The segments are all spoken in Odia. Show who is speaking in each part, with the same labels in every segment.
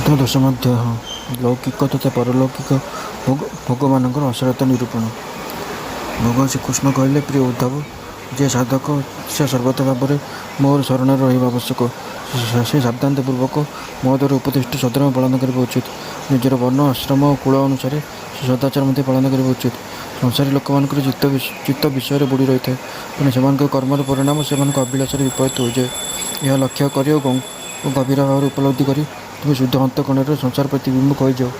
Speaker 1: ଆତ୍ମଦୋଷ ମଧ୍ୟ ଲୌକିକ ତଥା ପରଲୌକିକ ଭୋଗମାନଙ୍କର ଅସାରତା ନିରୂପଣ। ଭଗବାନ ଶ୍ରୀକୃଷ୍ଣ କହିଲେ, ପ୍ରିୟ ଉଦ୍ଧବ, ଯେ ସାଧକ ସେ ସର୍ବଦା ଭାବରେ ମୋର ଶରଣରେ ରହିବା ଆବଶ୍ୟକ। ସେ ସାବଧାନତାପୂର୍ବକ ମୋ ଦ୍ୱାରା ଉପଦିଷ୍ଟ ସଦ୍ଧର୍ମ ପାଳନ କରିବା ଉଚିତ। ନିଜର ବର୍ଣ୍ଣ, ଆଶ୍ରମ ଓ କୁଳ ଅନୁସାରେ ସେ ସଦାଚାର ମଧ୍ୟ ପାଳନ କରିବା ଉଚିତ। ସଂସାରୀ ଲୋକମାନଙ୍କର ଚିତ୍ତ ବିଷୟରେ ବୁଡ଼ି ରହିଥାଏ, ତେଣୁ ସେମାନଙ୍କ କର୍ମର ପରିଣାମ ସେମାନଙ୍କ ଅଭିଳାଷରେ ବିପରୀତ ହୋଇଯାଏ। ଏହା ଲକ୍ଷ୍ୟ କରି ଓ ଗଭୀର ଭାବରେ ଉପଲବ୍ଧି କରି ତୁମେ ଶୁଦ୍ଧ ଅନ୍ତଃକରଣରେ ସଂସାର ପ୍ରତି ବିମୁଖ ହୋଇଯାଅ।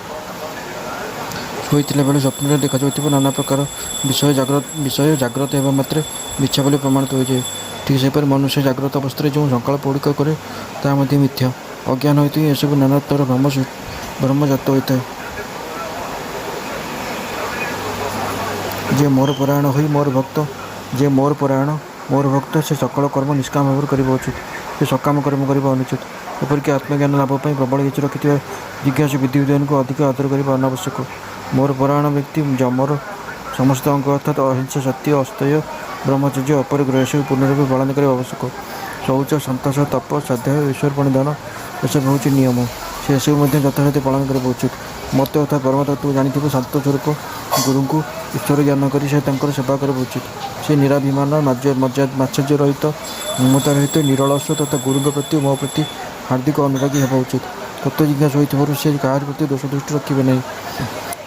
Speaker 1: ଶୋଇଥିଲା ବେଳେ ସ୍ୱପ୍ନରେ ଦେଖାଯାଉଥିବା ନାନା ପ୍ରକାର ବିଷୟ ଜାଗ୍ରତ ହେବା ମାତ୍ରେ ମିଥ୍ୟା ବୋଲି ପ୍ରମାଣିତ ହୋଇଯାଏ। ଠିକ୍ ସେପରି ମନୁଷ୍ୟ ଜାଗ୍ରତ ଅବସ୍ଥାରେ ଯେଉଁ ସଂକଳ୍ପ ଗୁଡ଼ିକ କରେ ତାହା ମଧ୍ୟ ମିଥ୍ୟା। ଅଜ୍ଞାନ ହେତୁ ହିଁ ଏସବୁ ନାନା ପ୍ରକାର ଭ୍ରମ ଜାତ ହୋଇଥାଏ। ଯେ ମୋର ପରାୟଣ ମୋର ଭକ୍ତ ସେ ସକଳ କର୍ମ ନିଷ୍କାମ ଭାବରେ କରିବା ଉଚିତ। ସେ ସକାମ କର୍ମ କରିବା ଅନୁଚିତ। ଏପରିକି ଆତ୍ମଜ୍ଞାନ ଲାଭ ପାଇଁ ପ୍ରବଳ ଇଚ୍ଛା ରଖିଥିବା ଜିଜ୍ଞାସୁ ବିଧିବିଧାନକୁ ଅଧିକ ଆଦର କରିବା ଅନାବଶ୍ୟକ। ମୋର ପରାୟଣ ବ୍ୟକ୍ତି ଯମର ସମସ୍ତ ଅଙ୍ଗ ଅର୍ଥାତ୍ ଅହିଂସା, ସତ୍ୟ, ଅସ୍ତେୟ, ବ୍ରହ୍ମଚର୍ଯ୍ୟ, ଅପରିଗ୍ରହ ଏସବୁ ପୂର୍ଣ୍ଣରୂପେ ପାଳନ କରିବା ଆବଶ୍ୟକ। ଶୌଚ, ସନ୍ତୋଷ, ତପ, ସ୍ୱାଧ୍ୟାୟ, ଈଶ୍ୱର ପ୍ରଣିଧାନ ଏସବୁ ହେଉଛି ନିୟମ। ସେ ଏସବୁ ମଧ୍ୟ ଯଥାରୀତି ପାଳନ କରିବା ଉଚିତ। ମୋତେ ଅର୍ଥାତ୍ ପରମତତ୍ତ୍ୱକୁ ଜାଣିଥିବା ଶାନ୍ତ ସ୍ୱରୂପ ଗୁରୁଙ୍କୁ ଈଶ୍ୱର ଜ୍ଞାନ କରି ସେ ତାଙ୍କର ସେବା କରିବା ଉଚିତ। ସେ ନିରାଭିମାନ, ମାତ୍ସର୍ଯ୍ୟ ରହିତ, ମମତା ରହିତ, ନିରଳସ ତଥା ଗୁରୁଙ୍କ ପ୍ରତି ଓ ମୋ ପ୍ରତି ହାର୍ଦ୍ଦିକ ଅନୁରାଗୀ ହେବା ଉଚିତ। ତତ୍ତ୍ୱ ଜିଜ୍ଞାସୁ ହୋଇଥିବାରୁ ସେ କାହାରି ପ୍ରତି ଦୋଷ ଦୃଷ୍ଟି ରଖିବେ ନାହିଁ।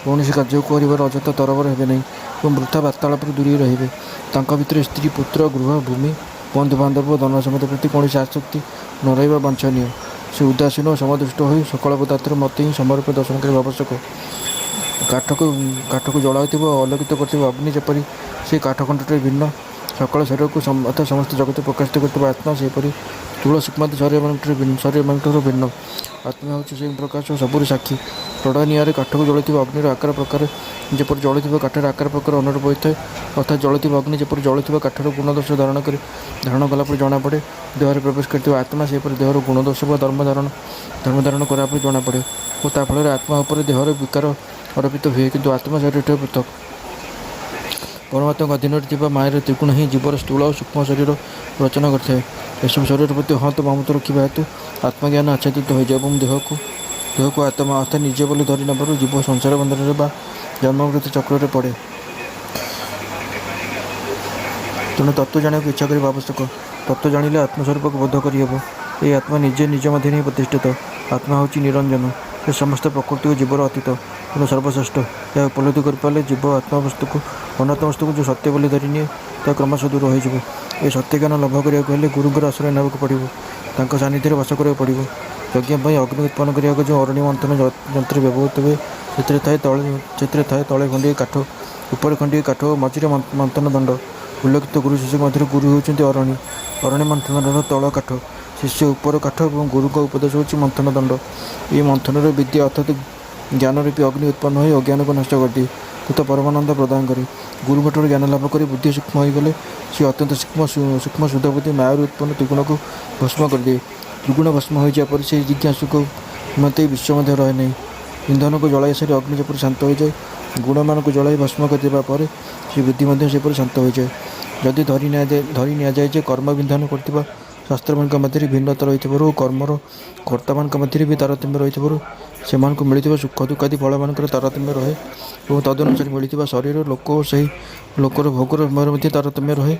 Speaker 1: କୌଣସି କାର୍ଯ୍ୟକୁ କରିବାର ଅଯଥା ତରବର ହେବେ ନାହିଁ ଏବଂ ବୃଥା ବାର୍ତ୍ତାଳାପରୁ ଦୂରେଇ ରହିବେ। ତାଙ୍କ ଭିତରେ ସ୍ତ୍ରୀ, ପୁତ୍ର, ଗୃହ, ଭୂମି, ବନ୍ଧୁବାନ୍ଧବ ଓ ଧନସମ୍ପତ୍ତି ପ୍ରତି କୌଣସି ଆସକ୍ତି ନ ରହିବା ବାଞ୍ଛନୀୟ। ସେ ଉଦାସୀନ ଓ ସମଦୃଷ୍ଟ ହୋଇ ସକଳ ପଦାର୍ଥରେ ମୋତେ ହିଁ ସମର୍ପଣ ଦର୍ଶନ କରିବା ଆବଶ୍ୟକ। କାଠକୁ ଜଳାଉଥିବା ଓ ଆଲୋକିତ କରୁଥିବା ଅଗ୍ନି ଯେପରି ସେ କାଠଖଣ୍ଡଟିରେ ଭିନ୍ନ, ସକଳ ଶରୀରକୁ ଅର୍ଥାତ୍ ସମସ୍ତ ଜଗତ ପ୍ରକାଶିତ କରୁଥିବା ଆତ୍ମା ସେହିପରି ସ୍ଥୂଳ ସୂକ୍ଷ୍ମାଦି ଶରୀରମାନଙ୍କଠାରୁ ଭିନ୍ନ। ଆତ୍ମା ହେଉଛି ସେହି ପ୍ରକାଶ ଓ ସବୁର ସାକ୍ଷୀ। ରଡ଼ ନିଆଁରେ କାଠକୁ ଜଳୁଥିବା ଅଗ୍ନିର ଆକାର ପ୍ରକାର ଯେପରି ଜଳୁଥିବା କାଠର ଆକାର ପ୍ରକାର ଅନୁରୂପ ହୋଇଥାଏ, ଅର୍ଥାତ୍ ଜଳୁଥିବା ଅଗ୍ନି ଯେପରି ଜଳୁଥିବା କାଠର ଗୁଣଦୋଷ ଧାରଣ କଲା ପରେ ଜଣାପଡ଼େ, ଦେହରେ ପ୍ରବେଶ କରିଥିବା ଆତ୍ମା ସେହିପରି ଦେହର ଗୁଣଦୋଷ ବା ଧର୍ମ ଧାରଣ କଲା ପରେ ଜଣାପଡ଼େ ଓ ତା ଫଳରେ ଆତ୍ମା ଉପରେ ଦେହର ବିକାର ଆରୋପିତ ହୁଏ, କିନ୍ତୁ ଆତ୍ମା ଶରୀରଠାରୁ ପୃଥକ୍। ପରମାତ୍ମାଙ୍କ ଅଧୀନରେ ଥିବା ମାୟାର ତ୍ରିଗୁଣ ହିଁ ଜୀବର ସ୍ଥୂଳ ଓ ସୂକ୍ଷ୍ମ ଶରୀର ରଚନା କରିଥାଏ। ଏସବୁ ଶରୀର ପ୍ରତି ଅହନ୍ତ ମମତା ରଖିବା ହେତୁ ଆତ୍ମଜ୍ଞାନ ଆଚ୍ଛାଦିତ ହୋଇଯାଏ ଏବଂ ଦେହକୁ ଆତ୍ମା ଅର୍ଥାତ୍ ନିଜେ ବୋଲି ଧରି ନେବାରୁ ଜୀବ ସଂସାର ବନ୍ଧନରେ ବା ଜନ୍ମମୃତ୍ୟୁ ଚକ୍ରରେ ପଡ଼େ। ତେଣୁ ତତ୍ତ୍ୱ ଜାଣିବାକୁ ଇଚ୍ଛା କରିବା ଆବଶ୍ୟକ। ତତ୍ତ୍ୱ ଜାଣିଲେ ଆତ୍ମସ୍ୱରୂପକୁ ବୋଧ କରିହେବ। ଏହି ଆତ୍ମା ନିଜ ମଧ୍ୟରେ ହିଁ ପ୍ରତିଷ୍ଠିତ। ଆତ୍ମା ହେଉଛି ନିରଞ୍ଜନ। ସେ ସମସ୍ତ ପ୍ରକୃତି ଓ ଜୀବର ଅତୀତ, ତେଣୁ ସର୍ବଶ୍ରେଷ୍ଠ। ଏହା ଉପଲବ୍ଧି କରିପାରିଲେ ଜୀବ ଅନାତ୍ମ ବସ୍ତୁକୁ ଯେଉଁ ସତ୍ୟ ବୋଲି ଧରି ନିଏ ତାହା କ୍ରମଶଃ ଦୂର ହୋଇଯିବ। ଏହି ସତ୍ୟଜ୍ଞାନ ଲାଭ କରିବାକୁ ହେଲେ ଗୁରୁଙ୍କର ଆଶ୍ରୟ ନେବାକୁ ପଡ଼ିବ। ତାଙ୍କ ସାନ୍ନିଧ୍ୟରେ ବାସ କରିବାକୁ ପଡ଼ିବ। ଯଜ୍ଞ ପାଇଁ ଅଗ୍ନି ଉତ୍ପନ୍ନ କରିବାକୁ ଯେଉଁ ଅରଣି ମନ୍ଥନ ଯନ୍ତ୍ର ବ୍ୟବହୃତ ହୁଏ, ସେଥିରେ ଥାଏ ତଳେ ଖଣ୍ଡିଏ କାଠ, ଉପରେ ଖଣ୍ଡିଏ କାଠ ଓ ମଝିରେ ମନ୍ଥନ ଦଣ୍ଡ। ଉଲ୍ଲେଖିତ ଗୁରୁ ଶିଷ୍ୟଙ୍କ ମଧ୍ୟରେ ଗୁରୁ ହେଉଛନ୍ତି ଅରଣି ମନ୍ଥନର ତଳ କାଠ, ଶିଷ୍ୟ ଉପର କାଠ ଏବଂ ଗୁରୁଙ୍କ ଉପଦେଶ ହେଉଛି ମନ୍ଥନ ଦଣ୍ଡ। ଏହି ମନ୍ଥନର ବିଦ୍ୟା ଅର୍ଥାତ୍ ଜ୍ଞାନରୂପୀ ଅଗ୍ନି ଉତ୍ପନ୍ନ ହୋଇ ଅଜ୍ଞାନକୁ ନଷ୍ଟ କରିଦିଏ ତଥା ପରମାନନ୍ଦ ପ୍ରଦାନ କରେ। ଗୁରୁଙ୍କଠାରୁ ଜ୍ଞାନ ଲାଭ କରି ବୁଦ୍ଧି ସୂକ୍ଷ୍ମ ହୋଇଗଲେ ସେ ଅତ୍ୟନ୍ତ ସୂକ୍ଷ୍ମ ଶୁଦ୍ଧ ବୁଦ୍ଧି ମାୟାରୁ ଉତ୍ପନ୍ନ ତ୍ରିଗୁଣକୁ ଭସ୍ମ କରିଦିଏ। ତ୍ରିଗୁଣ ଭସ୍ମ ହୋଇଯିବା ପରେ ସେହି ଜିଜ୍ଞାସୁଙ୍କ ନିମନ୍ତେ ବିଶ୍ୱ ମଧ୍ୟ ରହେ ନାହିଁ। ଇନ୍ଧନକୁ ଜଳାଇ ସାରି ଅଗ୍ନି ଯେପରି ଶାନ୍ତ ହୋଇଯାଏ, ଗୁଣମାନଙ୍କୁ ଜଳାଇ ଭସ୍ମ କରିଦେବା ପରେ ସେ ବୁଦ୍ଧି ମଧ୍ୟ ସେପରି ଶାନ୍ତ ହୋଇଯାଏ। ଯଦି ଧରି ନିଆଯାଏ ଯେ କର୍ମ ବିଧାନ କରୁଥିବା ଶାସ୍ତ୍ରମାନଙ୍କ ମଧ୍ୟରେ ଭିନ୍ନତା ରହିଥିବାରୁ ଓ କର୍ମର କର୍ତ୍ତାମାନଙ୍କ ମଧ୍ୟରେ ବି ତାରତମ୍ୟ ରହିଥିବାରୁ ସେମାନଙ୍କୁ ମିଳିଥିବା ସୁଖ ଦୁଃଖାଦି ଫଳମାନଙ୍କର ତାରତମ୍ୟ ରହେ ଏବଂ ତଦନୁସାରେ ମିଳିଥିବା ଶରୀର, ଲୋକ ଓ ସେହି ଲୋକର ଭୋଗର ମଧ୍ୟ ତାରତମ୍ୟ ରହେ,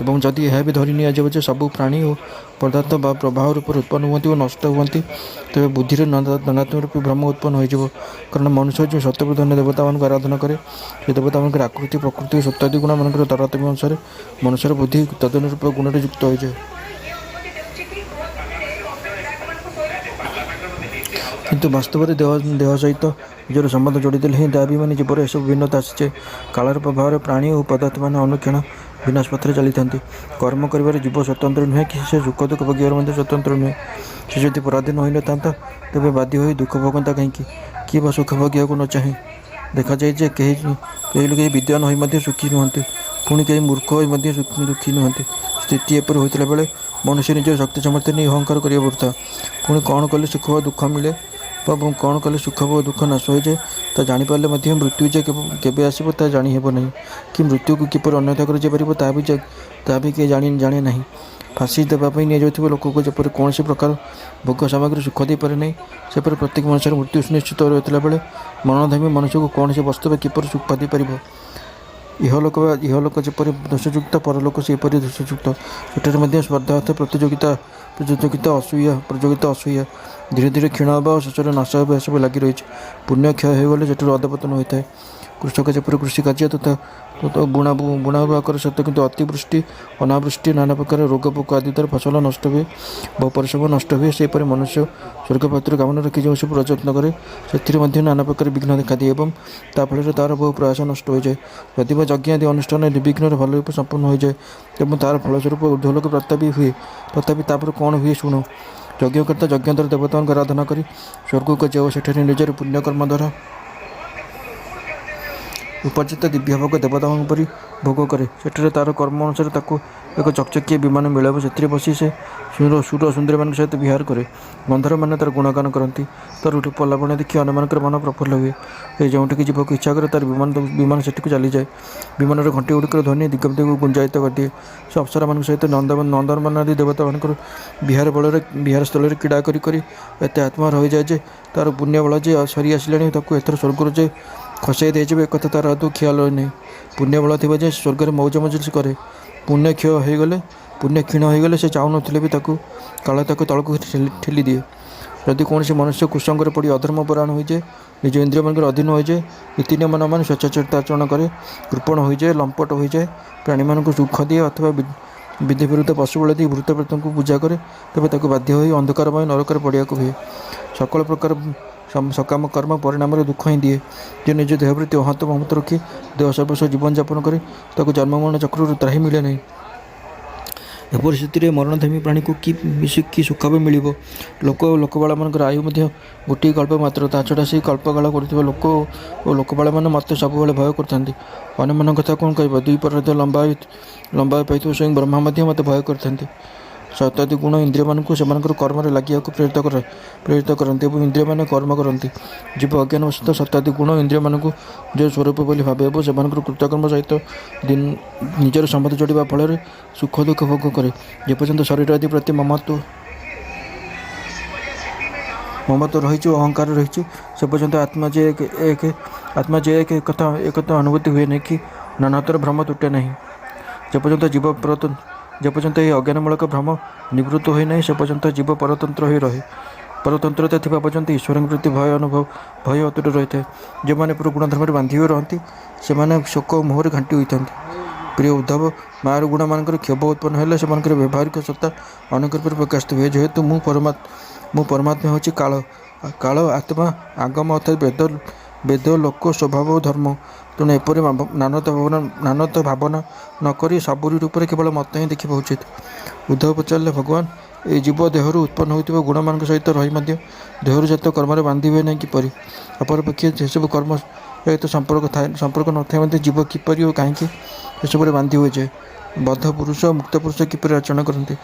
Speaker 1: ଏବଂ ଯଦି ଏହା ବି ଧରି ନିଆଯିବ ଯେ ସବୁ ପ୍ରାଣୀ ଓ ପଦାର୍ଥ ବା ପ୍ରବାହ ରୂପରେ ଉତ୍ପନ୍ନ ହୁଅନ୍ତି ଓ ନଷ୍ଟ ହୁଅନ୍ତି, ତେବେ ବୁଦ୍ଧିରେ ନାନାତ୍ମ ରୂପୀ ଭ୍ରମ ଉତ୍ପନ୍ନ ହୋଇଯିବ। କାରଣ ମନୁଷ୍ୟ ଯେଉଁ ସତ୍ୟପ୍ରଧାନ ଦେବତାମାନଙ୍କୁ ଆରାଧନା କରେ, ସେ ଦେବତାମାନଙ୍କର ଆକୃତି, ପ୍ରକୃତି ଓ ସତ୍ୟାଦି ଗୁଣମାନଙ୍କର ତାରତମ୍ୟ ଅନୁସାରେ ମନୁଷ୍ୟର ବୁଦ୍ଧି ତଦନୁରୂପ ଗୁଣରେ ଯୁକ୍ତ ହୋଇଯାଏ। କିନ୍ତୁ ବାସ୍ତବରେ ଦେହ ସହିତ ନିଜର ସମ୍ବନ୍ଧ ଯୋଡ଼ିଦେଲେ ହିଁ ଦେହାଭିମାନୀ ଜୀବର ଏସବୁ ଭିନ୍ନତା ଆସିଯାଏ। କାଳର ପ୍ରଭାବରେ ପ୍ରାଣୀ ଓ ପଦାର୍ଥମାନେ ଅନୁକ୍ଷଣ ବିନାଶ ପଥରେ ଚାଲିଥାନ୍ତି। କର୍ମ କରିବାରେ ଜୀବ ସ୍ୱତନ୍ତ୍ର ନୁହେଁ କି ସେ ସୁଖ ଦୁଃଖ ଭୋଗିବାରେ ମଧ୍ୟ ସ୍ୱତନ୍ତ୍ର ନୁହେଁ। ସେ ଯଦି ପରାଧୀନ ହୋଇନଥାନ୍ତା ତେବେ ବାଧ୍ୟ ହୋଇ ଦୁଃଖ ଭୋଗନ୍ତା କାହିଁକି? କିଏ ବା ସୁଖ ଭୋଗିବାକୁ ନ ଚାହେଁ? ଦେଖାଯାଏ ଯେ କେହି ବିଦ୍ୱାନ ହୋଇ ମଧ୍ୟ ସୁଖୀ ନୁହନ୍ତି, ପୁଣି କେହି ମୂର୍ଖ ହୋଇ ମଧ୍ୟ ଦୁଃଖୀ ନୁହନ୍ତି। ସ୍ଥିତି ଏପରି ହୋଇଥିଲା ବେଳେ ମନୁଷ୍ୟ ନିଜର ଶକ୍ତି ସାମର୍ଥ୍ୟ ନେଇ ଅହଙ୍କାର କରିବା ବୃଥା। ପୁଣି କ'ଣ କଲେ ସୁଖ ବା ଦୁଃଖ ମିଳେ ଏବଂ କ'ଣ କଲେ ସୁଖ ଓ ଦୁଃଖ ନାଶ ହୋଇଯାଏ ତାହା ଜାଣିପାରିଲେ ମଧ୍ୟ ମୃତ୍ୟୁ ଯେ କେବେ ଆସିବ ତାହା ଜାଣି ହେବ ନାହିଁ, କି ମୃତ୍ୟୁକୁ କିପରି ଅନ୍ୟଥା କରାଯାଇପାରିବ ତାହା ବି ତାହା ବି କେହି ଜାଣେ ନାହିଁ। ଫାଶୀ ଦେବା ପାଇଁ ନିଆଯାଉଥିବା ଲୋକକୁ ଯେପରି କୌଣସି ପ୍ରକାର ଭୋଗ ସାମଗ୍ରୀ ସୁଖ ଦେଇପାରେ ନାହିଁ, ସେପରି ପ୍ରତ୍ୟେକ ମଣିଷର ମୃତ୍ୟୁ ସୁନିଶ୍ଚିତ ରହିଥିଲା ବେଳେ ମରଣଧର୍ମୀ ମନୁଷ୍ୟକୁ କୌଣସି ବସ୍ତୁ ବା କିପରି ସୁଖ ଦେଇପାରିବ? ଇହଲୋକ ଯେପରି ଦୋଷଯୁକ୍ତ, ପରଲୋକ ସେପରି ଦୋଷଯୁକ୍ତ। ସେଠାରେ ମଧ୍ୟ ସ୍ପର୍ଦ୍ଧା ଅର୍ଥ ପ୍ରତିଯୋଗିତା ଅସୂୟା ଧୀରେ ଧୀରେ କ୍ଷୀଣ ହେବା ଓ ଶେଷରେ ନାଶ ହେବା ଏସବୁ ଲାଗି ରହିଛି। ପୁଣ୍ୟ କ୍ଷୟ ହୋଇଗଲେ ସେଠାରୁ ଅଧପତନ ହୋଇଥାଏ। କୃଷକ ଯେପରି କୃଷିକାର୍ଯ୍ୟ ତଥା ବୁଣା ବା କରେ ସତ, କିନ୍ତୁ ଅତିବୃଷ୍ଟି ଅନାବୃଷ୍ଟି ନାନା ପ୍ରକାର ରୋଗ ପୋକ ଆଦି ଦ୍ୱାରା ଫସଲ ନଷ୍ଟ ହୁଏ, ବହୁ ପରିଶ୍ରମ ନଷ୍ଟ ହୁଏ। ସେହିପରି ମନୁଷ୍ୟ ସ୍ୱର୍ଗପ୍ରାପ୍ତିର କାମନା ରଖି ଯେଉଁ ସବୁ ପ୍ରଯତ୍ନ କରେ, ସେଥିରେ ମଧ୍ୟ ନାନା ପ୍ରକାର ବିଘ୍ନ ଦେଖାଦିଏ ଏବଂ ତା ଫଳରେ ତାହାର ବହୁ ପ୍ରୟାସ ନଷ୍ଟ ହୋଇଯାଏ। ଯଦିବା ଯଜ୍ଞ ଆଦି ଅନୁଷ୍ଠାନ ନିର୍ବିଘ୍ନରେ ଭଲ ରୂପେ ସମ୍ପନ୍ନ ହୋଇଯାଏ ଏବଂ ତାହାର ଫଳସ୍ୱରୂପ ଊର୍ଦ୍ଧ୍ୱଲୋକ ପ୍ରାପ୍ତି ବି ହୁଏ, ତଥାପି ତାପରେ କ'ଣ ହୁଏ ଶୁଣ। ଯଜ୍ଞକର୍ତ୍ତା ଯଜ୍ଞ ଦ୍ୱାରା ଦେବତାଙ୍କୁ ଆରାଧନା କରି ସ୍ୱର୍ଗକୁ ଯାଏ ଓ ସେଠାରେ ନିଜର ପୁଣ୍ୟକର୍ମ ଦ୍ୱାରା ଉପାର୍ଜିତ ଦିବ୍ୟଭୋଗ ଦେବତାଙ୍କ ପରି ଭୋଗ କରେ। ସେଠାରେ ତାର କର୍ମ ଅନୁସାରେ ତାକୁ ଏକ ଚକଚକିଆ ବିମାନ ମିଳେ ଏବଂ ସେଥିରେ ବସି ସେ ସୁର ସୁନ୍ଦରୀମାନଙ୍କ ସହିତ ବିହାର କରେ। ଗନ୍ଧର୍ବମାନେ ତାର ଗୁଣଗାନ କରନ୍ତି। ତାର ରୂପ ଲାବଣ୍ୟ ଦେଖି ଅନ୍ୟମାନଙ୍କର ମନ ପ୍ରଫୁଲ୍ଲ ହୁଏ। ଯେଉଁଠିକି ଯିବାକୁ ଇଚ୍ଛା କରେ ତାର ବିମାନ ସେଠିକୁ ଚାଲିଯାଏ। ବିମାନର ଘଣ୍ଟିଗୁଡ଼ିକର ଧ୍ୱନି ଦିଗ ଦିଗକୁ ଗୁଞ୍ଜାୟିତ କରିଦିଏ। ସେ ଅପ୍ସରାମାନଙ୍କ ସହିତ ନନ୍ଦନବନ ଆଦି ଦେବତାମାନଙ୍କର ବିହାର ସ୍ଥଳରେ କ୍ରୀଡ଼ା କରି ଏତେ ଆତ୍ମା ରହିଯାଏ ଯେ ତାର ପୁଣ୍ୟ ବଳ ଯେ ସରି ଆସିଲାଣି, ତାକୁ ଏଥର ସ୍ୱର୍ଗରୁ ଯେ ଖସାଇ ଦିଆଯିବ ଏକଥା ତାର ଆଦୌ ଖିଆଲ ନାହିଁ। ପୁଣ୍ୟ ବଳ ଥିବା ଯେ ସ୍ୱର୍ଗରେ ମଉଜ ମଜଲିସ କରେ। ପୁଣ୍ୟ କ୍ଷୀଣ ହୋଇଗଲେ ସେ ଚାହୁଁନଥିଲେ ବି କାଳ ତାକୁ ତଳକୁ ଠେଲିଦିଏ। ଯଦି କୌଣସି ମନୁଷ୍ୟ କୁସଙ୍ଗରେ ପଡ଼ି ଅଧର୍ମପରାୟଣ ହୋଇଯାଏ, ନିଜ ଇନ୍ଦ୍ରିୟମାନଙ୍କର ଅଧୀନ ହୋଇଯାଏ, ନୀତିନିୟମ ନ ମାନି ସ୍ୱେଚ୍ଛାଚାରିତାଚରଣ କରେ, କୃପଣ ହୋଇଯାଏ, ଲମ୍ପଟ ହୋଇଯାଏ, ପ୍ରାଣୀମାନଙ୍କୁ ଦୁଃଖ ଦିଏ ଅଥବା ବିଧି ବିରୁଦ୍ଧ ପଶୁବଳ ଦେଇ ଭୂତ ପ୍ରେତଙ୍କୁ ପୂଜା କରେ, ତେବେ ତାକୁ ବାଧ୍ୟ ହୋଇ ଅନ୍ଧକାରମୟ ନରକରେ ପଡ଼ିବାକୁ ହୁଏ। ସକଳ ପ୍ରକାର ସକାମ କର୍ମ ପରିଣାମରେ ଦୁଃଖ ହିଁ ଦିଏ। ଯେ ନିଜ ଦେହ ପ୍ରତି ଅହନ୍ତ ମମତ ରଖି ଦେହ ସର୍ବସ୍ୱ ଜୀବନଯାପନ କରେ, ତାକୁ ଜନ୍ମମରଣ ଚକ୍ରରୁ ତ୍ରାହି ମିଳେ ନାହିଁ। ଏପରି ସ୍ଥିତିରେ ମରଣଧର୍ମୀ ପ୍ରାଣୀକୁ କି ସୁଖ ବି ମିଳିବ? ଲୋକବାଳମାନଙ୍କର ଆୟୁ ମଧ୍ୟ ଗୋଟିଏ କଳ୍ପ ମାତ୍ର। ତା ଛଡ଼ା ସେହି କଳ୍ପକାଳ କରୁଥିବା ଲୋକ ଓ ଲୋକବାଳମାନେ ମୋତେ ସବୁବେଳେ ଭୟ କରିଥାନ୍ତି। ଅନ୍ୟମାନଙ୍କ କଥା କ'ଣ କହିବ? ଦ୍ୱିପରାର୍ଧ ଲମ୍ବା ପାଇଥିବା ସ୍ୱୟଂ ବ୍ରହ୍ମା ମଧ୍ୟ ମୋତେ ଭୟ କରିଥାନ୍ତି। ଶତାଦି ଗୁଣ ଇନ୍ଦ୍ରିୟମାନଙ୍କୁ ସେମାନଙ୍କର କର୍ମରେ ଲାଗିବାକୁ ପ୍ରେରିତ କରନ୍ତି ଏବଂ ଇନ୍ଦ୍ରିୟମାନେ କର୍ମ କରନ୍ତି। ଜୀବ ଅଜ୍ଞାନବଶତଃ ଶତାଦି ଗୁଣ ଇନ୍ଦ୍ରିୟମାନଙ୍କୁ ନିଜ ସ୍ୱରୂପ ବୋଲି ଭାବେ ଏବଂ ସେମାନଙ୍କର କୃତକର୍ମ ସହିତ ନିଜର ସମ୍ବନ୍ଧ ଯୋଡ଼ିବା ଫଳରେ ସୁଖ ଦୁଃଖ ଭୋଗ କରେ। ଯେପର୍ଯ୍ୟନ୍ତ ଶରୀର ଆଦି ପ୍ରତି ମମତ୍ୱ ରହିଛି ଓ ଅହଙ୍କାର ରହିଛି, ସେ ପର୍ଯ୍ୟନ୍ତ ଆତ୍ମା ଯେ ଏକ ଏକଥା ଅନୁଭୂତି ହୁଏ ନାହିଁ କି ନାନାତ୍ୱର ଭ୍ରମ ତୁଟେ ନାହିଁ। ଯେପର୍ଯ୍ୟନ୍ତ ଏହି ଅଜ୍ଞାନମୂଳକ ଭ୍ରମ ନିବୃତ୍ତ ହୋଇ ନାହିଁ, ସେ ପର୍ଯ୍ୟନ୍ତ ଜୀବ ପରତନ୍ତ୍ର ହୋଇ ରହେ। ପରତନ୍ତ୍ରତା ଥିବା ପର୍ଯ୍ୟନ୍ତ ଈଶ୍ୱରଙ୍କ ପ୍ରତି ଭୟ ଅତୁଟ ରହିଥାଏ। ଯେଉଁମାନେ ପୁର ଗୁଣଧର୍ମରେ ବାନ୍ଧି ହୋଇ ରହନ୍ତି, ସେମାନେ ଶୋକ ଓ ମୋହରେ ଘାଣ୍ଟି ହୋଇଥାନ୍ତି। ପ୍ରିୟ ଉଦ୍ଧବ, ମାୟାର ଗୁଣମାନଙ୍କର କ୍ଷୋଭ ଉତ୍ପନ୍ନ ହେଲେ ସେମାନଙ୍କର ବ୍ୟବହାରିକ ସତ୍ତା ଅନେକ ରୂପରେ ପ୍ରକାଶିତ ହୁଏ। ଯେହେତୁ ମୁଁ ପରମାତ୍ମା ହେଉଛି କାଳ, ଆତ୍ମା, ଆଗମ ଅର୍ଥାତ୍ ବେଦ, ଲୋକ, ସ୍ୱଭାବ ଓ ଧର୍ମ। ତେଣୁ ଏପରି ନାନାତ୍ୱ ଭାବନା ନ କରି ସବୁରି ରୂପରେ କେବଳ ମୋତେ ହିଁ ଦେଖିବା ଉଚିତ। ଉଦ୍ଧବ ପଚାରିଲେ, ଭଗବାନ, ଏହି ଜୀବ ଦେହରୁ ଉତ୍ପନ୍ନ ହୋଇଥିବା ଗୁଣମାନଙ୍କ ସହିତ ରହି ମଧ୍ୟ ଦେହରୁ ଜାତ କର୍ମରେ ବାନ୍ଧି ହୁଏ ନାହିଁ କିପରି? ଅପରପକ୍ଷେ ସେସବୁ କର୍ମ ସହିତ ସମ୍ପର୍କ ନଥାଏ ମଧ୍ୟ ଜୀବ କିପରି ଓ କାହିଁକି ସେସବୁରେ ବାନ୍ଧି ହୋଇଯାଏ? ବଦ୍ଧ ପୁରୁଷ ଓ ମୁକ୍ତ ପୁରୁଷ କିପରି ଆଚରଣ କରନ୍ତି?